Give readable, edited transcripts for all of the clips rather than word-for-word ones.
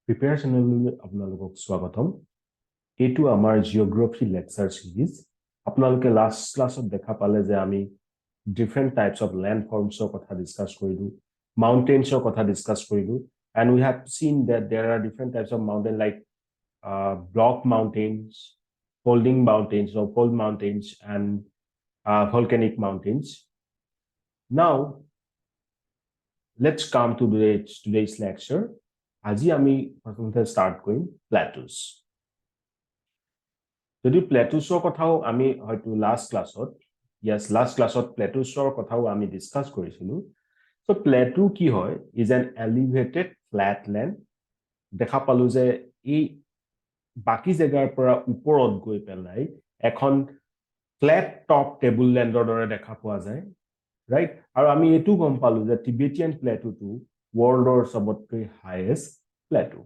Prepare চেনেললৈ আপোনালোকক স্বাগতম এইটো আমাৰ জিঅগ্ৰাফি লেকচাৰ সিৰিজ আপোনালোকে লাষ্ট ক্লাছত দেখা পালে যে আমি ডিফাৰেন্ট টাইপস অফ ল্যান্ড ফৰ্মছৰ কথা ডিসকাস কৰিলো মাউন্টেইনছৰ কথা ডিসকাস কৰিলো and we have seen that there are different types of mountain like block mountains, folding mountains or fold mountains and volcanic mountains. Now let's come to today's lecture. আজি আমি প্ৰথমতে start কৰিম প্লেটুস যদি প্লেটুসৰ কথাও আমি হয়তো লাষ্ট ক্লাছত প্লেটুসৰ কথাও আমি ডিসকাস কৰিছিলো সো প্লেটু কি হয় is an elevated flat land দেখা পালো যে এই বাকি জায়গাৰ পৰা ওপৰত গৈ পেলাই এখন ফ্ল্যাট টপ টেবুল ল্যান্ডৰ দৰে দেখা পোৱা যায় ৰাইট আৰু আমি এটো গম পালো যে টিবেটিয়ান প্লেটুটো worldৰ সবতকৈ highest plateau.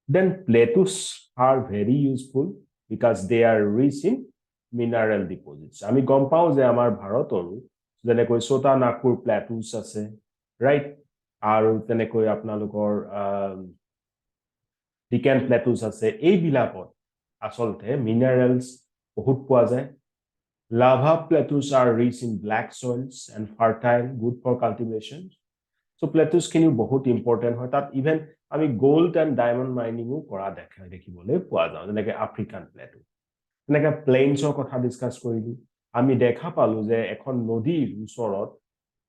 Then plateaus are very useful because they are rich in mineral deposits. আমি গম পাও যে আমাৰ ভাৰতৰো যেনেকৈ সোতা নাগপুৰ প্লেটুস আছে ৰাইট আৰু তেনেকৈ আপোনালোকৰ ডিকেন প্লেটুস আছে এই বিলাকত আসলতে মিনাৰেলস বহুত পোৱা যায় lava plateaus are rich in black soils and fertile good for cultivation. So plateaus can বহুত important হয় তাত ইভেন আমি গোল্ড এন্ড ডায়মন্ড মাইনিংও কৰা দেখিবলৈ পোৱা যায় যেনেকৈ আফ্ৰিকান প্লেটু এনেকৈ প্লেইনছৰ কথা ডিসকাস কৰিলো আমি দেখা পালো যে এখন নদীৰ ওচৰত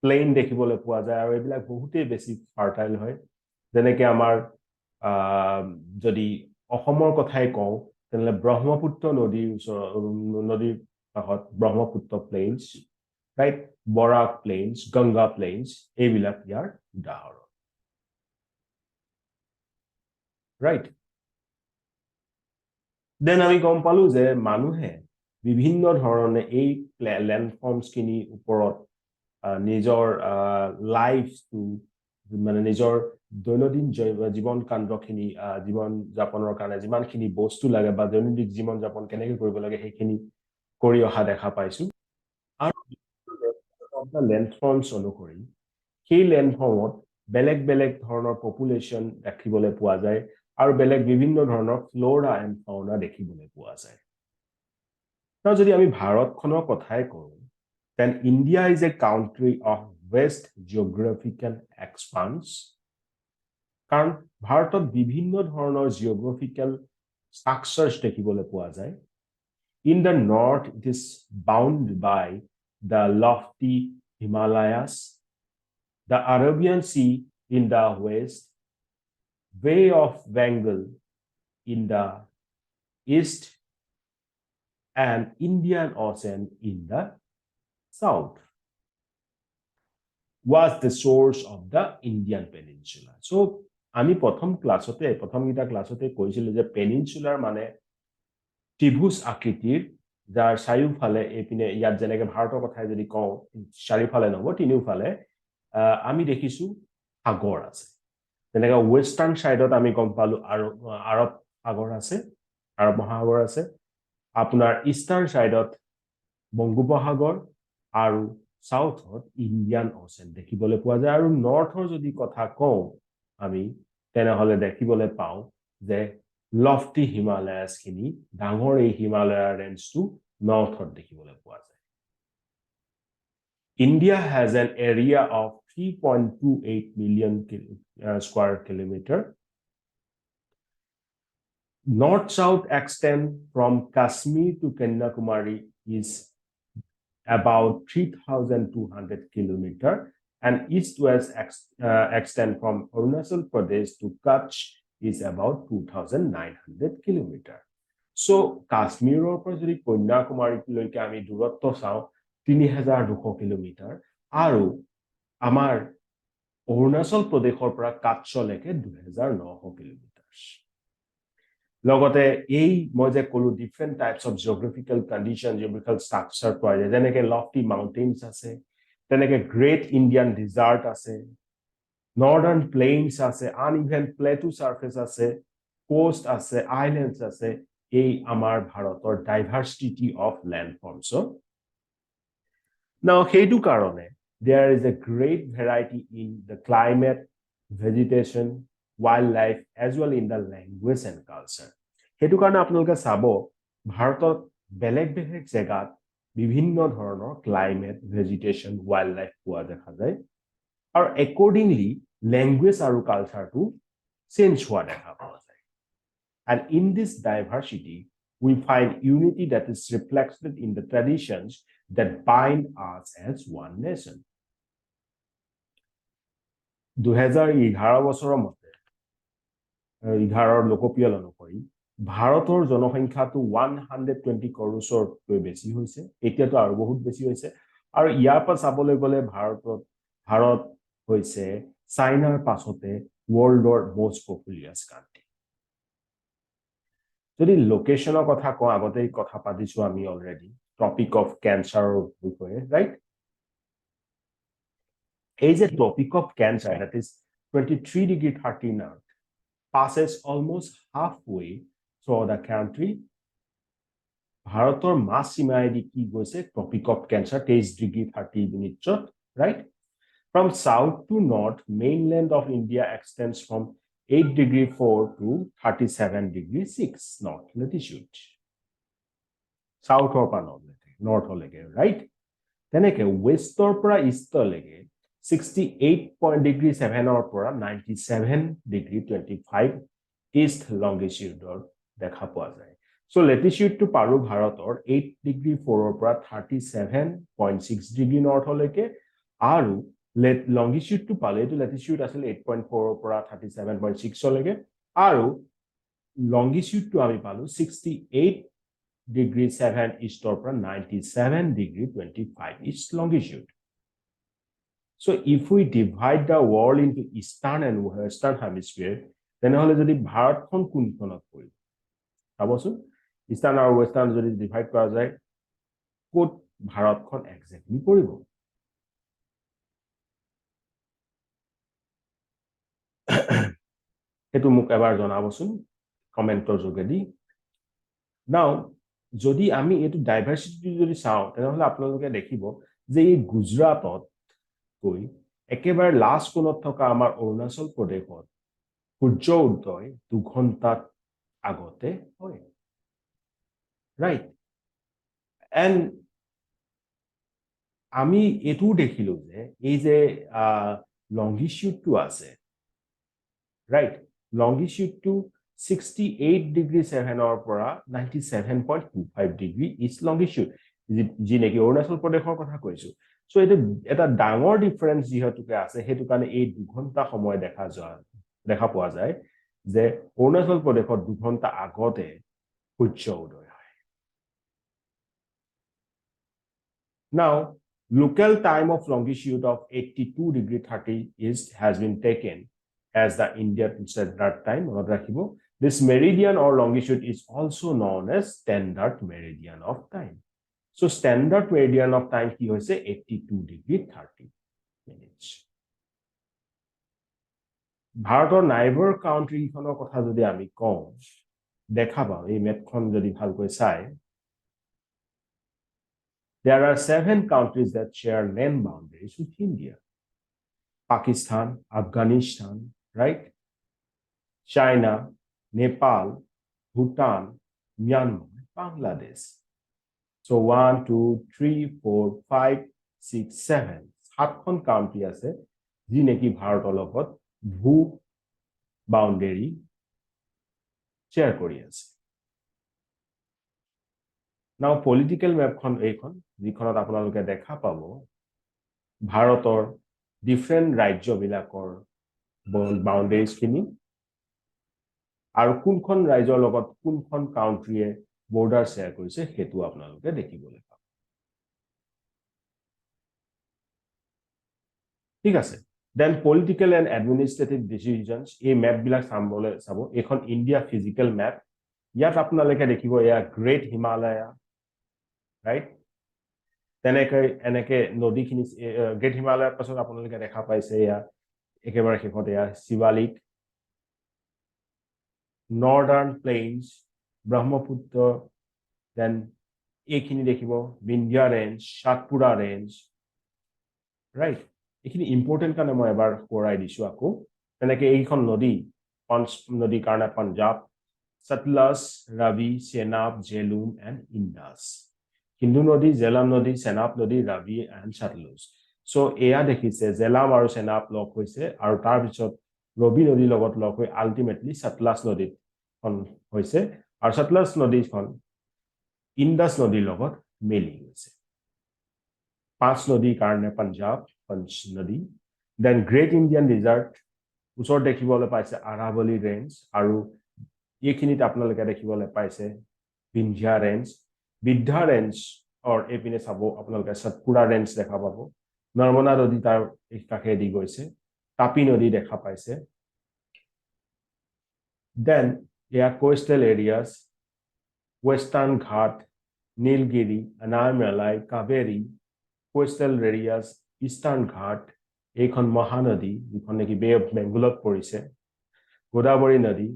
প্লেইন দেখিবলৈ পোৱা যায় আৰু এইবিলাক বহুতেই বেছি ফাৰ্টাইল হয় যেনেকৈ আমাৰ যদি অসমৰ কথাই কওঁ তেনে ব্ৰহ্মপুত্ৰ নদীৰ ওচৰত নদীৰ কাষত Brahmaputra plains right Borak plains Ganga plains এইবিলাক ইয়াৰ উদাহৰণ right then আমি গম পালো যে মানুহে বিভিন্ন ধৰণে এই ল্যান্ড ফৰ্মছ কিনি ওপৰত নিজৰ লাইফটো মানে নিজৰ দৈনন্দিন জীৱন কাণ্ডখিনি জীৱন যাপনৰ কাৰণে যিমানখিনি বস্তু লাগে বা দৈনন্দিন জীৱন যাপন কেনেকৈ কৰিব লাগে সেইখিনি কৰি অহা দেখা পাইছো আৰু ল্যান্ডফৰ্মছ অনুসৰি সেই ল্যান্ডফৰ্মত বেলেগ বেলেগ ধৰণৰ পপুলেশন দেখিবলৈ পোৱা যায় আৰু বেলেগ বিভিন্ন ধৰণৰ ফ্লোৰা এণ্ড ফাউনা দেখিবলৈ পোৱা যায় আৰু যদি আমি ভাৰতখনৰ কথাই কওঁ then India is a country of vast geographical expanse কাৰণ ভাৰতত বিভিন্ন ধৰণৰ জিওগ্ৰাফিক্যাল স্ট্ৰাকচাৰছ দেখিবলৈ পোৱা যায় in the north it is bound by the lofty Himalayas, the Arabian Sea in the west, Bay of Bengal in the east, and Indian Ocean in the south was the source of the Indian peninsula. So, আমি প্ৰথম গীতা ক্লাছতে কৈছিলো যে পেনিনসুলাৰ মানে ত্ৰিভুজ আকৃতিৰ যাৰ চাৰিওফালে এইপিনে ইয়াত যেনেকৈ ভাৰতৰ কথাই যদি কওঁ চাৰিওফালে নহব তিনিওফালে আমি দেখিছো সাগৰ আছে যেনেকৈ ওয়েস্টাৰ্ণ সাইডত আমি গম পালো আৰব সাগৰ আছে আৰব মহাসাগৰ আছে আপোনাৰ ইষ্টাৰ্ণ সাইডত বংগোপসাগৰ আৰু সাউথত ইণ্ডিয়ান অ'চেন দেখিবলৈ পোৱা যায় আৰু নৰ্থৰ যদি কথা কওঁ আমি তেনেহলে দেখিবলৈ পাওঁ যে lofty Himalayas খিনি ডাঙৰ এই হিমালয়াৰ ৰেঞ্জটো নৰ্থত দেখিবলৈ পোৱা যায় India has an area of 3.28 million square kilometer north south extent from Kashmir to Kanyakumari is about 3,200 kilometer and east west extent from Arunachal Pradesh to Kutch is about 2,900 kilometer. So, Kashmiৰৰ পৰা যদি কন্যাকুমাৰীলৈকে আমি দূৰত্ব চাওঁ 3,200 kilometre আৰু আমাৰ অৰুণাচল প্ৰদেশৰ পৰা কাটছলৈকে 2,900 kilometre লগতে এই মই যে ক'লো different types of geographical condition geographical structure পোৱা যায় যেনেকৈ লফটি মাউন্টেইনছ আছে তেনেকৈ গ্ৰেট ইণ্ডিয়ান ডিজাৰ্ট আছে Northern plains আছে uneven plateau surface আছে coast আছে islands আছে এই আমাৰ ভাৰতৰ diversity of landforms now সেইটো কাৰণে there is a great variety in the climate vegetation wildlife as well in the language and culture. সেইটো কাৰণে আপোনালোকে চাব ভাৰতত বেলেগ বেলেগ জায়গাত বিভিন্ন ধৰণৰ ক্লাইমেট ভেজিটেশন ওয়াইল্ডলাইফ পোৱা দেখা যায় আৰু accordingly language আৰু কালচাৰটো চেঞ্জ হোৱা দেখা পোৱা যায় and in this diversity we find unity that is reflected in the traditions that bind us as one nation 2011 বছৰৰ মতে 11ৰ লোকপিয়ল অনুসৰি ভাৰতৰ জনসংখ্যাটো 120 কৰ'ৰতকৈ বেছি হৈছে এতিয়াতো আৰু বহুত বেছি হৈছে আৰু ইয়াৰ পৰা চাবলৈ গলে ভাৰত হৈছে চাইনাৰ পাছতে ওয়াৰ্ল্ডৰ মোস্ট পপুলাৰিয়াস কান্ট্ৰি যদি লোকেশনৰ কথা কওঁ আগতেই কথা পাতিছো আমি অলৰেডি টপিক অফ ক্যান্সাৰৰ বিষয়ে ৰাইট এই যে topic of cancer that is 23 degree 30 north passes almost halfway through the country ভাৰতৰ মাছ সীমায়েদি কি গৈছে topic of cancer 23 degree 30 minutes right from south to north mainland of India extends from 8 degree 4 to 37 degree 6 north latitude south or north lege right teneke westor pura easter lege 68 degree 7 or pura 97 degree 25 east longitude or দেখা পোৱা যায় so latitude to paru bharator 8 degree 4 or pura 37.6 degree north lege aru longitude to pale to latitude asile 8.4 or pura 37.6 lege aru longitude to ami palu 68 degree 7 east or pura 97 degree 25 east longitude so if we divide the world into eastern and western hemisphere then hole jodi bharat khon kunkonot pori abosu eastern or western jodi divide kora jay kot bharat khon exactly poribo etu muk ebar jonabosun commentor jogedi now jodi ami etu diversity jodi sao tenhole apnaloke dekhibo je ei Gujarat কই একেবাৰে last কোণত থকা আমাৰ অৰুণাচল প্ৰদেশত সূৰ্য উদয় 2 ঘণ্টা আগতে হয় right and আমি এটো দেখিলো যে এই যে লংগিটিউডটো আছে ৰাইট লংগিটিউডটো 68 degree 7 or পৰা 97.25 degree east longitude যি নেকি অৰুণাচল প্ৰদেশৰ কথা কৈছো so এটা ডাঙৰ ডিফাৰেন্স যিহেতুকে আছে হেতু কাৰণে এই 2 ঘণ্টা সময় দেখা পোৱা যায় যে অৰুণাচল প্ৰদেশত 2 ঘণ্টা আগতে সূৰ্য উদয় হয় now local time of longitude of 82 degree 30 east has been taken as the Indian standard time মনত ৰাখিব this meridian or longitude is also known as standard meridian of time so standard meridian of time ki hoise 82 degree 30 minutes bharator neighbor country khonor kotha jodi ami kom dekha ba ei map khon jodi bhal koi sai there are 7 countries that share land boundaries with India Pakistan Afghanistan right China Nepal Bhutan Myanmar Bangladesh so 1 2 3 4 5 6 7 সাতখন county আছে যি নেকি ভাৰতৰ লগত ভূ বাউন্ডাৰী share কৰি আছে নাও পলিটিক্যাল ম্যাপখন এইখন যিখনত আপোনালোকে দেখা পাব ভাৰতৰ ডিফাৰেন্ট ৰাজ্যবিলাকৰ বাউন্ডাৰীজ খিনি আৰু কোনখন ৰাজ্যৰ লগত কোনখন কাউন্ট্ৰিয়ে বৰ্ডাৰ শেয়াৰ কৰিছে হেতু আপোনালোকে দেখিবলৈ পাব ঠিক আছে then political and administrative decisions এই ম্যাপ বিলাক চাব এখন ইন্ডিয়া ফিজিক্যাল ম্যাপ ইয়াত আপোনালোকে দেখিব এয়া গ্ৰেট হিমালয়া ৰাইট এনেকে নদীখিনি গ্ৰেট হিমালয়াৰ পাছত আপোনালোকে দেখা পাইছে এয়া একেবাৰে শেষত এয়া Shivalik northern plains brahmaputra then ekhini dekhibo vindhya range satpura range right ekhini important kane moi ebar korai disu ako enake eikhon nodi Panch Nodi Karna Punjab, Satluj, Ravi, Chenab, Jhelum, and Indus. Hindu Nodi, Jhelum Nodi, Chenab Nodi, Ravi, and Satluj. So, eya dekhise Jhelum aru Chenab log hoise aru tar pichot Ravi Nodi logot log hoi ultimately Satluj Nodi kon hoise aru Satluj Nodi kon Indus Nodi logot meli hoise. Panch Nodi Karne Punjab, Panch Nodi. Then Great Indian Desert, usor dekhibole paise Aravalli Range aru ekhinit apnaloke dekhibole paise Vindhya Range, Vidya Range or epine sabo apnaloke Satpura Range dekha pabo. Narmada Nodi tar ekake di goise, Tapi Nodi dekha paise. Then there are coastal areas, Western Ghat, Nilgiri, Anamalai, Kaveri, coastal areas, Eastern Ghat, Ekon Mahanadi, the Bay of Bengal Porise, Godavari Nadi,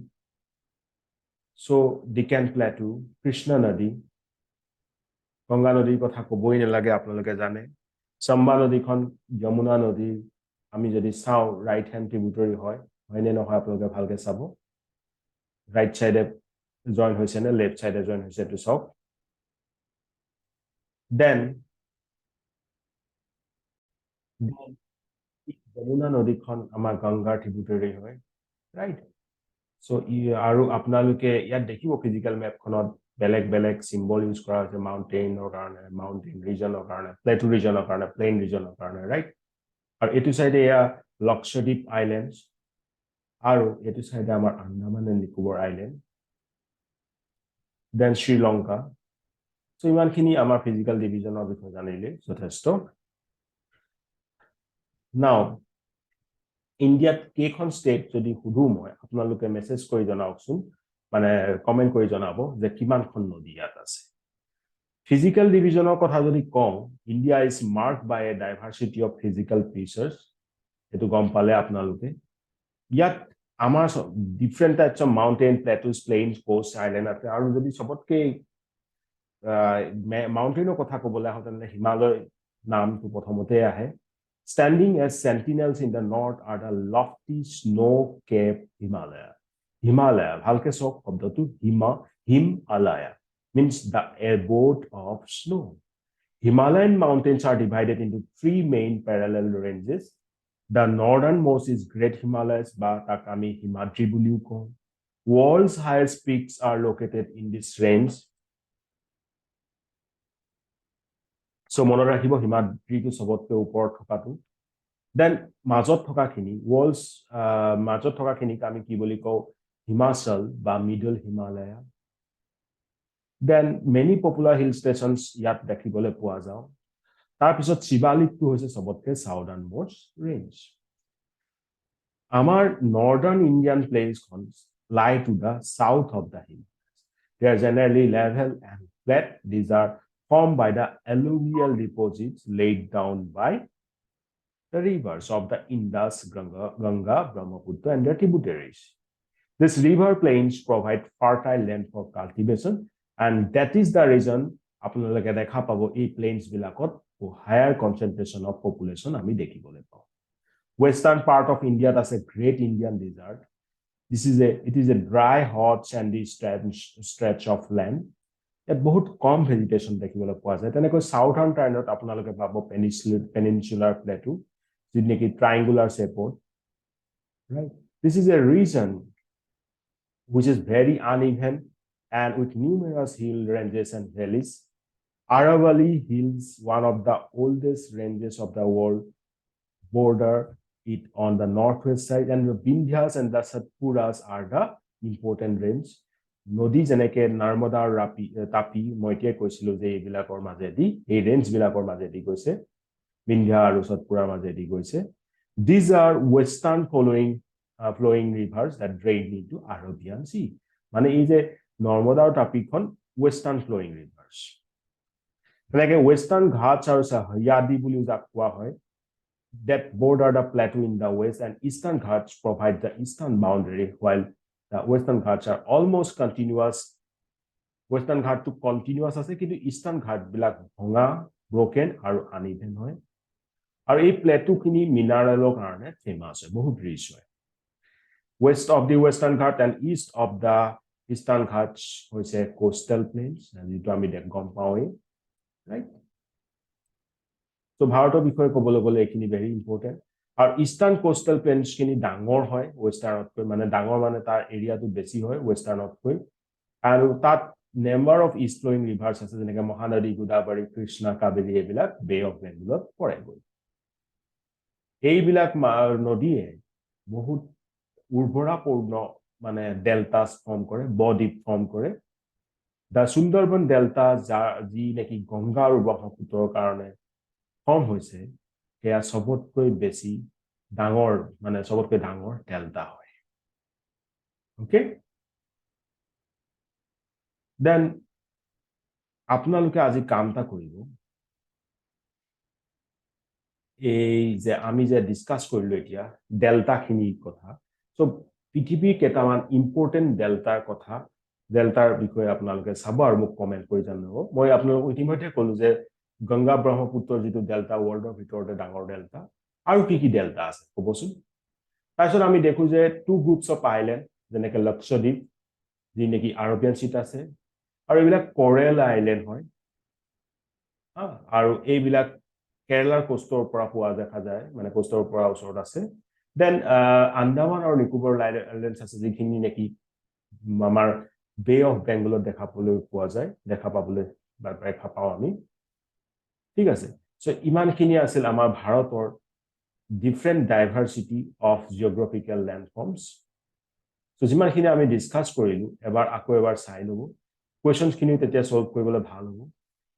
so Deccan Plateau, Krishna Nadi, Ganga Nadi, Kothakoboy Nalage Apnaloke Jane, Samba Nadi Kon, Yamuna Nadi, Ami Jadi Sao, right hand tributary hoy, Hoine Apnaloke Halke Sabo, right side join Hosene, left side join Hosene to South. Then Yamuna Nodi Kon Ama Ganga tributary hoy, right? So, aru apnaloke yat dekhibo physical map khonot belek symbol use kora hoise mountain or mountain region or plateau region or plain region or right? Aru etu side ya Lakshadweep Islands, aru etu side amar Andaman and Nicobar Island, then Sri Lanka. So, iman khini amar physical division of bishoi janile jothesto. Now, India kekhon state jodi hudu moi apnaloke message kori janaoksun মানে comment কৰি জনাব যে কিমানখন নদী ইয়াত আছে physical ডিভিজনৰ কথা যদি কম India is marked by a diversity of physical features এটো গম পালে আপোনালোকে ইয়াত আমাৰ different types of mountain plateaus plains coast island আছে আৰু যদি সবতকে মাউন্টেনৰ কথা কবলে হতে হিমালয় নামটো প্ৰথমতে আহে standing as sentinels in the north are the lofty snow-capped Himalaya, bhalke sok shobdotu Himalaya means the abode of snow. Himalayan mountains are divided into three main parallel ranges. The northernmost is Great Himalayas ba takami Himadri buliu ko. World's highest peaks are located in this range. So mono rakhibo Himadri to sobotke upor thokatu. Then majot thoka khini world's majot thoka khini ami ki boli ko Himachal ba Middle Himalaya. Then many popular hill stations yat dekhibole poa jao. Tar pisot Shivalik tu hoise sobotke southernmost range. Amar northern Indian plains lie to the south of the Himalayas. They are generally level and flat. These are formed by the alluvial deposits laid down by the rivers of the Indus, Ganga, Brahmaputra, and their tributaries. These river plains provide fertile land for cultivation, and that is the reason আপোনালোকে দেখা পাবো এই plains বিলাকত higher concentration of population আমি দেখিবলৈ পাওঁ. Western part of India has a Great Indian Desert. It is a dry, hot, sandy stretch of land. Yet বহুত কম vegetation দেখিবলৈ পোৱা যায়. তেনেকৈ southern টাইনত আপোনালোকে পাবো peninsular plateau, যিনেকি triangular shape, right? This is a region which is very uneven and with numerous hill ranges and valleys. Aravalli Hills, one of the oldest ranges of the world, border it on the northwest side, and the Vindhyas and the Satpuras are the important range. Nodi jeneke Narmada Tapi moitie koisilo je ebilakor majedi ei range bilakor majedi goise Vindhya aru Satpura majedi goise. These are western flowing rivers that drain into Arabian Sea. Mane ei je Narmada aru Tapi kon western flowing rivers. Like Western Ghats aru Sahyadi buli jak koa hoy that border the plateau in the west, and Eastern Ghats provide the eastern boundary, while the Western Ghats are almost continuous. Western Ghat to continuous ase kintu Eastern Ghat bilak bhonga, broken aru uneven hoy. Aru ei plateau khini mineralor karone famous hoy, bahut rich hoy. west of the Western Ghats and east of the Eastern Ghats hoise coastal plains যেটো আমি গম পাওঁই right so ভাৰতৰ বিষয়ে ক'বলৈ গ'লে এখিনি very important আৰু eastern coastal planes খিনি ডাঙৰ হয় ওয়েষ্টাৰ্ণতকৈ মানে ডাঙৰ মানে তাৰ এৰিয়াটো বেছি হয় ওয়েষ্টাৰ্ণতকৈ আৰু তাত number of east flowing rivers আছে যেনেকৈ মহানদী গোদাবৰী কৃষ্ণা কাবেৰী এইবিলাক বে অফ বেংগলত পৰে গৈ এইবিলাক নদীয়ে বহুত উৰ্বৰাপূৰ্ণ মানে ডেল্টাছ ফৰ্ম কৰে বদ্বীপ ফৰ্ম কৰে দা সুন্দৰবন ডেল্টা যি নেকি গংগা আৰু ব্ৰহ্মপুত্ৰৰ কাৰণে ফৰ্ম হৈছে সেয়া সবতকৈ বেছি ডাঙৰ মানে সবতকৈ ডাঙৰ ডেল্টা হয় ওকে দেন আপোনালোকে আজি কামটা কৰিব এই যে আমি যে ডিসকাস কৰিলো এতিয়া ডেল্টা খিনিৰ কথা সো পৃথিৱীৰ কেইটামান ইম্পৰ্টেন্ট ডেল্টাৰ কথা ডেল্টাৰ বিষয়ে আপোনালোকে চাব আৰু মোক কমেন্ট কৰি জানিব মই আপোনালোকক ইতিমধ্যে ক'লো যে গংগা ব্ৰহ্মপুত্ৰৰ যেটো ডেল্টা ওয়াৰ্ল্ডৰ ভিতৰতে ডাঙৰ ডেল্টা আৰু কি ডেল্টা আছে ক'বচোন তাৰপিছত আমি দেখো যে টু গ্ৰুপছ অফ আইল্যান্ড যেনেকৈ লক্ষদ্বীপ যি নেকি আৰবিয়ান সিট আছে আৰু এইবিলাক কোৰেল আইল্যান্ড হয় আৰু এইবিলাক কেৰালাৰ কোষ্টৰ পৰা পোৱা দেখা যায় মানে কোষ্টৰ পৰা ওচৰত আছে দেন আন্দামান আৰু নিকোবৰ আইল্যান্ডছ আছে যিখিনি নেকি আমাৰ বে অফ বেংগলত দেখা পাবলৈ দেখা পাওঁ আমি ঠিক আছে সো ইমানখিনি আছিল আমাৰ ভাৰতৰ ডিফাৰেন্ট ডাইভাৰ্সিটি অফ জিওগ্ৰাফিক্যাল ল্যান্ডফৰ্মছ সো যিমানখিনি আমি ডিসকাস কৰিলো এবাৰ চাই লব কোৱেশ্চনছ খিনি তেতিয়া সলভ কৰিবলৈ ভাল হ'ব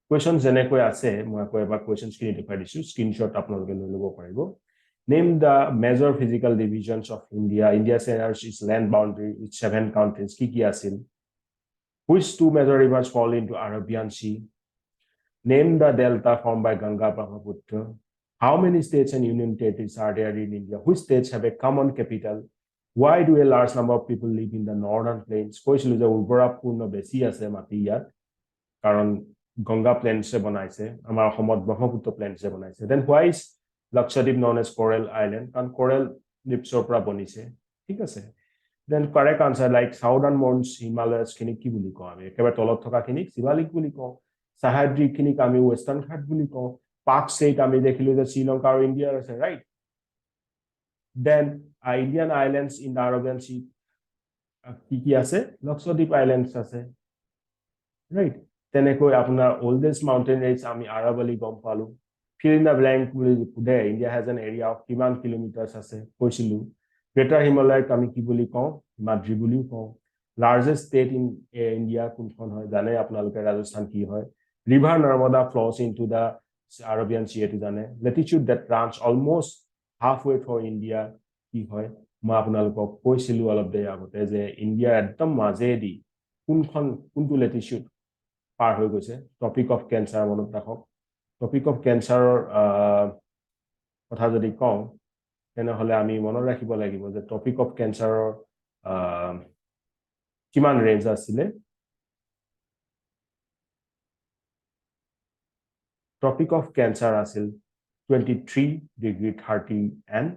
কোৱেশ্চন যেনেকৈ আছে মই আকৌ এবাৰ কোৱেশ্চনছ খিনি দেখাই দিছো স্ক্ৰিনশ্বট আপোনালোকে লৈ ল'ব পাৰিব name the major physical divisions of India India's is land boundary with 7 countries কি আছিল which two major rivers fall into Arabian Sea name the delta formed by Ganga Brahmaputra how many states and union territories are there in India which states have a common capital why do a large number of people live in the northern plains কৈছিলো যে উৰ্বৰাপূৰ্ণ বেছি আছে মাটি ইয়াত কাৰণ গংগা প্লেনছে বনাইছে আমাৰ অসমত ব্ৰহ্মপুত্ৰ প্লেনছে বনাইছে then why is Lakshadweep known as coral island কাৰণ coral দ্বীপৰ পৰা বনিছে ঠিক আছে then correct answer like southern mounts Himalayas খিনি কি বুলি কওঁ আমি একেবাৰে তলত থকা খিনি শিৱালিক বুলি কওঁ সাহাদ্ৰী খিনি আমি ওয়েস্টাৰ্ন ঘাট বুলি কওঁ পাক সেইট আমি দেখিলো যে শ্ৰীলংকা আৰু ইণ্ডিয়াৰ আছে right then Indian islands in the Arabian Sea কি আছে লক্ষদ্বীপ আইল্যান্ডস আছে রাইট তেনেকৈ আপোনাৰ ওল্ডেষ্ট মাউন্টেইন ৰেঞ্জ আমি আৰাৱলী গম পালো fill in the blank বুলি সুধে India has an area of কিমান কিলোমিটাৰছ আছে কৈছিলো গ্ৰেটাৰ হিমালয়ক আমি কি বুলি কওঁ হিমাদ্ৰী বুলি কওঁ লাৰ্জেষ্ট ষ্টেট ইন ইণ্ডিয়া কোনখন হয় জানে আপোনালোকে ৰাজস্থান কি হয় river Narmada flows into the Arabian sea এটো জানে latitude that runs almost halfway for India কি হয় মই আপোনালোকক কৈছিলো অলপ দেৰি আগতে যে ইণ্ডিয়া একদম মাজেদি কোনটো লেটিটিউড পাৰ হৈ গৈছে টপিক অফ কেন্সাৰ মনত ৰাখক টপিক অফ কেন্সাৰৰ কথা যদি কওঁ তেনেহলে আমি মনত ৰাখিব লাগিব যে টপিক অফ কেন্সাৰৰ কিমান ৰেঞ্জ আছিলে টপিক অফ কেন্সাৰ আছিল 23°30 and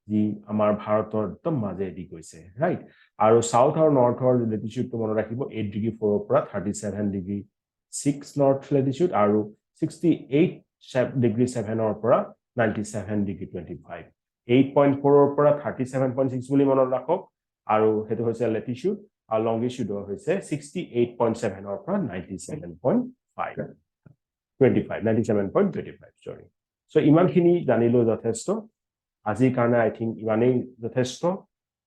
যি আমাৰ ভাৰতৰ একদম মাজেদি গৈছে ৰাইট আৰু সাউথ আৰু নৰ্থৰ লেটিটিউডটো মনত ৰাখিব 8°4 পৰা 37°6 নৰ্থ লেটিটিউড আৰু 68°7 পৰা 97°25 8.4 পৰা 37.6 বুলি মনত ৰাখক আৰু হেতু হৈছে লেটিটিউড আৰু লংগিটিউড হৈছে 68.7 পৰা 97.25 sorry so ইমানখিনি জানিলো যথেষ্ট আজিৰ কাৰণে আই থিংক ইমানেই যথেষ্ট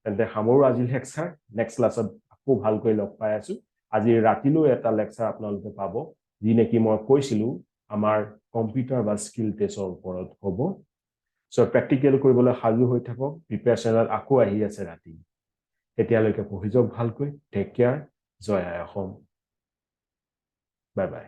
তেন্তে হামৰো আজি লেকচাৰ নেক্সট ক্লাছত আকৌ ভালকৈ লগ পাই আছো আজি ৰাতিলৈ এটা লেকচাৰ আপোনালোকে পাব যি নেকি মই কৈছিলো আমাৰ কম্পিউটাৰ বা স্কিল টেষ্টৰ ওপৰত হ'ব সো প্ৰেক্টিকেল কৰিবলৈ সাজু হৈ থাকক প্ৰিপাৰেচনত আকৌ আহি আছে ৰাতি এতিয়ালৈকে পঢ়ি যাওক ভালকৈ টেক কেয়াৰ জয় আই অসম বাই বাই